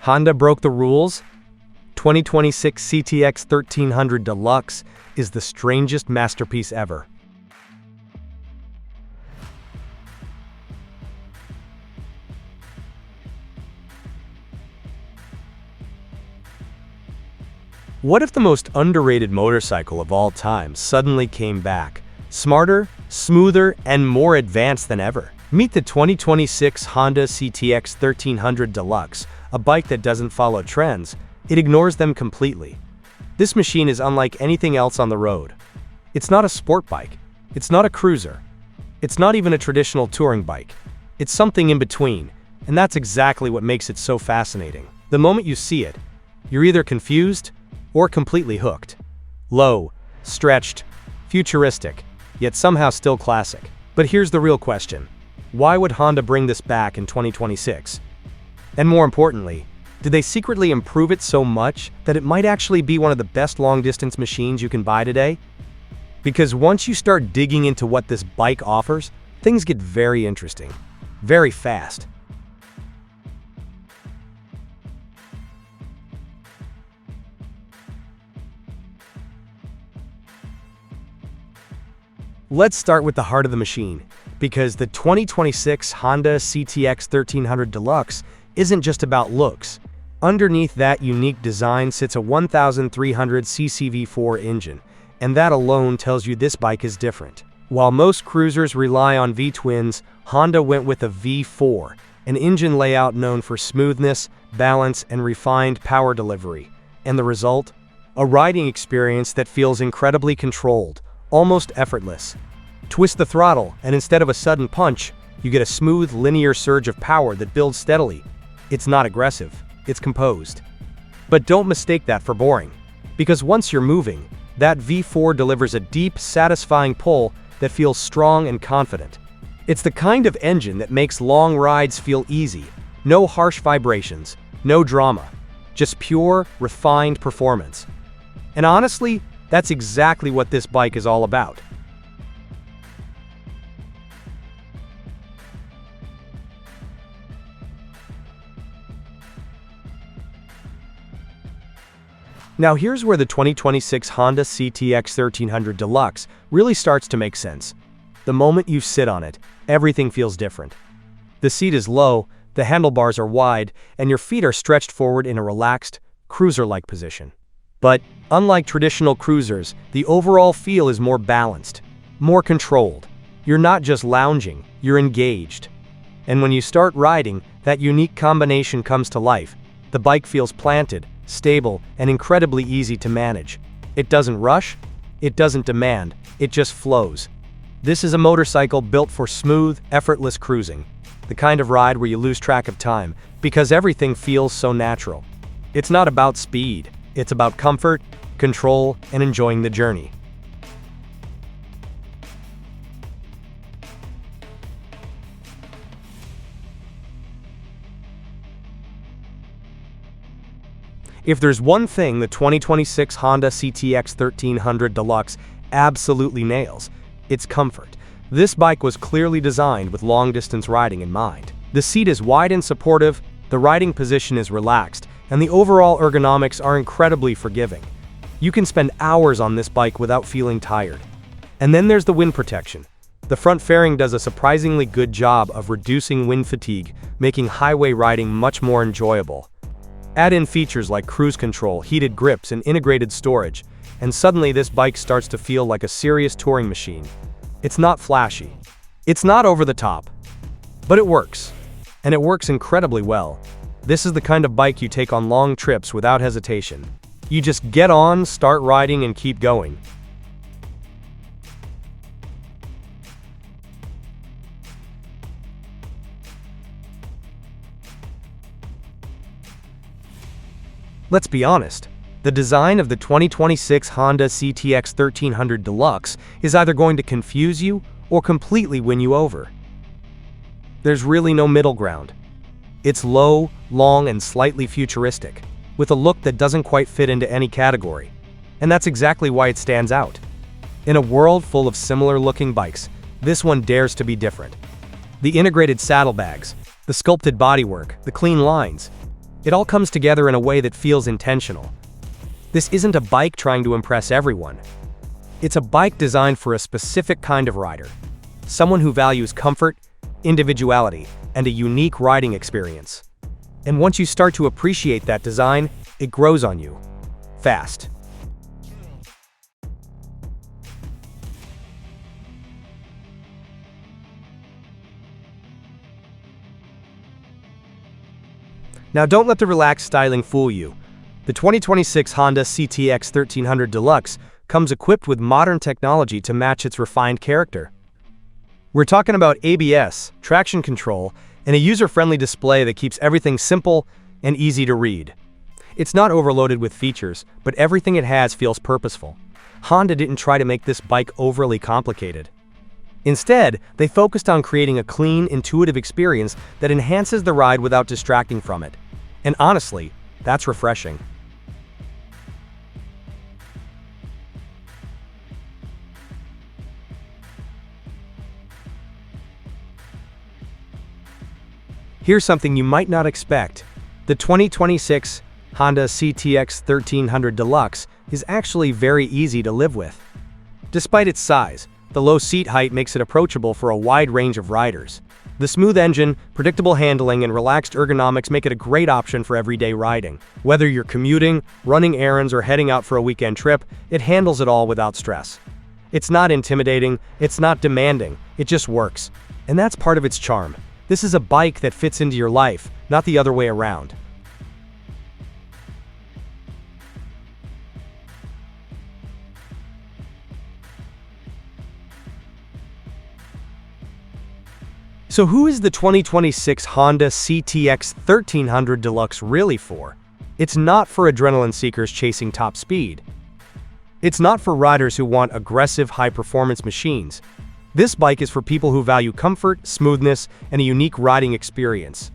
Honda broke the rules? 2026 CTX1300 Deluxe is the strangest masterpiece ever. What if the most underrated motorcycle of all time suddenly came back, smarter, smoother, and more advanced than ever? Meet the 2026 Honda CTX1300 Deluxe, a bike that doesn't follow trends, it ignores them completely. This machine is unlike anything else on the road. It's not a sport bike. It's not a cruiser. It's not even a traditional touring bike. It's something in between, and that's exactly what makes it so fascinating. The moment you see it, you're either confused or completely hooked. Low, stretched, futuristic, yet somehow still classic. But here's the real question. Why would Honda bring this back in 2026? And more importantly, did they secretly improve it so much that it might actually be one of the best long-distance machines you can buy today? Because once you start digging into what this bike offers, things get very interesting, very fast. Let's start with the heart of the machine, because the 2026 Honda CTX1300 Deluxe isn't just about looks. Underneath that unique design sits a 1,300cc V4 engine, and that alone tells you this bike is different. While most cruisers rely on V-twins, Honda went with a V4, an engine layout known for smoothness, balance, and refined power delivery. And the result? A riding experience that feels incredibly controlled, almost effortless. Twist the throttle, and instead of a sudden punch, you get a smooth, linear surge of power that builds steadily. It's not aggressive, it's composed. But don't mistake that for boring, because once you're moving, that V4 delivers a deep, satisfying pull that feels strong and confident. It's the kind of engine that makes long rides feel easy, no harsh vibrations, no drama, just pure, refined performance. And honestly, that's exactly what this bike is all about. Now here's where the 2026 Honda CTX1300 Deluxe really starts to make sense. The moment you sit on it, everything feels different. The seat is low, the handlebars are wide, and your feet are stretched forward in a relaxed, cruiser-like position. But, unlike traditional cruisers, the overall feel is more balanced, more controlled. You're not just lounging, you're engaged. And when you start riding, that unique combination comes to life. The bike feels planted, stable, and incredibly easy to manage. It doesn't rush, it doesn't demand, it just flows. This is a motorcycle built for smooth, effortless cruising. The kind of ride where you lose track of time, because everything feels so natural. It's not about speed. It's about comfort, control, and enjoying the journey. If there's one thing the 2026 Honda CTX1300 Deluxe absolutely nails, it's comfort. This bike was clearly designed with long-distance riding in mind. The seat is wide and supportive, the riding position is relaxed, and the overall ergonomics are incredibly forgiving. You can spend hours on this bike without feeling tired. And then there's the wind protection. The front fairing does a surprisingly good job of reducing wind fatigue, making highway riding much more enjoyable. Add in features like cruise control, heated grips, and integrated storage, and suddenly this bike starts to feel like a serious touring machine. It's not flashy. It's not over the top. But it works. And it works incredibly well. This is the kind of bike you take on long trips without hesitation. You just get on, start riding, and keep going. Let's be honest, the design of the 2026 Honda CTX1300 Deluxe is either going to confuse you or completely win you over. There's really no middle ground. It's low, long, and slightly futuristic, with a look that doesn't quite fit into any category. And that's exactly why it stands out. In a world full of similar-looking bikes, this one dares to be different. The integrated saddlebags, the sculpted bodywork, the clean lines. It all comes together in a way that feels intentional. This isn't a bike trying to impress everyone. It's a bike designed for a specific kind of rider. Someone who values comfort, individuality, and a unique riding experience. And once you start to appreciate that design, it grows on you. Fast. Now don't let the relaxed styling fool you. The 2026 Honda CTX1300 Deluxe comes equipped with modern technology to match its refined character. We're talking about ABS, traction control, and a user-friendly display that keeps everything simple and easy to read. It's not overloaded with features, but everything it has feels purposeful. Honda didn't try to make this bike overly complicated. Instead, they focused on creating a clean, intuitive experience that enhances the ride without distracting from it. And honestly, that's refreshing. Here's something you might not expect. The 2026 Honda CTX1300 Deluxe is actually very easy to live with. Despite its size, the low seat height makes it approachable for a wide range of riders. The smooth engine, predictable handling, and relaxed ergonomics make it a great option for everyday riding. Whether you're commuting, running errands, or heading out for a weekend trip, it handles it all without stress. It's not intimidating, it's not demanding, it just works. And that's part of its charm. This is a bike that fits into your life, not the other way around. So who is the 2026 Honda CTX1300 Deluxe really for? It's not for adrenaline seekers chasing top speed. It's not for riders who want aggressive, high-performance machines. This bike is for people who value comfort, smoothness, and a unique riding experience.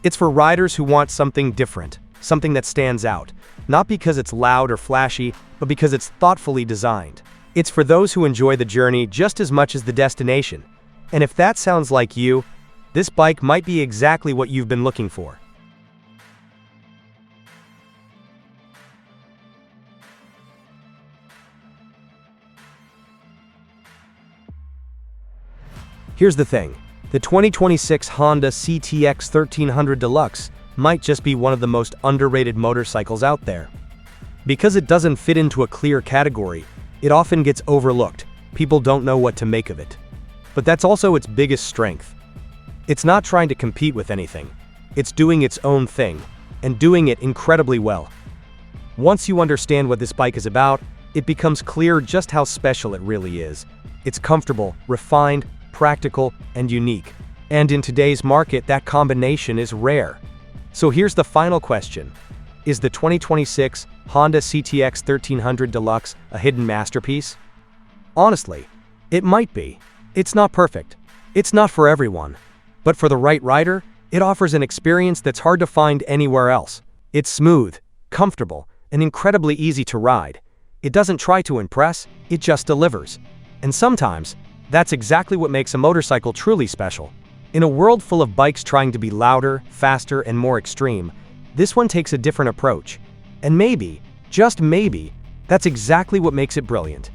It's for riders who want something different, something that stands out, not because it's loud or flashy, but because it's thoughtfully designed. It's for those who enjoy the journey just as much as the destination. And if that sounds like you, this bike might be exactly what you've been looking for. Here's the thing, the 2026 Honda CTX1300 Deluxe might just be one of the most underrated motorcycles out there. Because it doesn't fit into a clear category, it often gets overlooked. People don't know what to make of it. But that's also its biggest strength. It's not trying to compete with anything. It's doing its own thing, and doing it incredibly well. Once you understand what this bike is about, it becomes clear just how special it really is. It's comfortable, refined, practical, and unique. And in today's market, that combination is rare. So here's the final question. Is the 2026 Honda CTX1300 Deluxe a hidden masterpiece? Honestly, it might be. It's not perfect. It's not for everyone. But for the right rider, it offers an experience that's hard to find anywhere else. It's smooth, comfortable, and incredibly easy to ride. It doesn't try to impress, it just delivers. And sometimes, that's exactly what makes a motorcycle truly special. In a world full of bikes trying to be louder, faster, and more extreme, this one takes a different approach. And maybe, just maybe, that's exactly what makes it brilliant.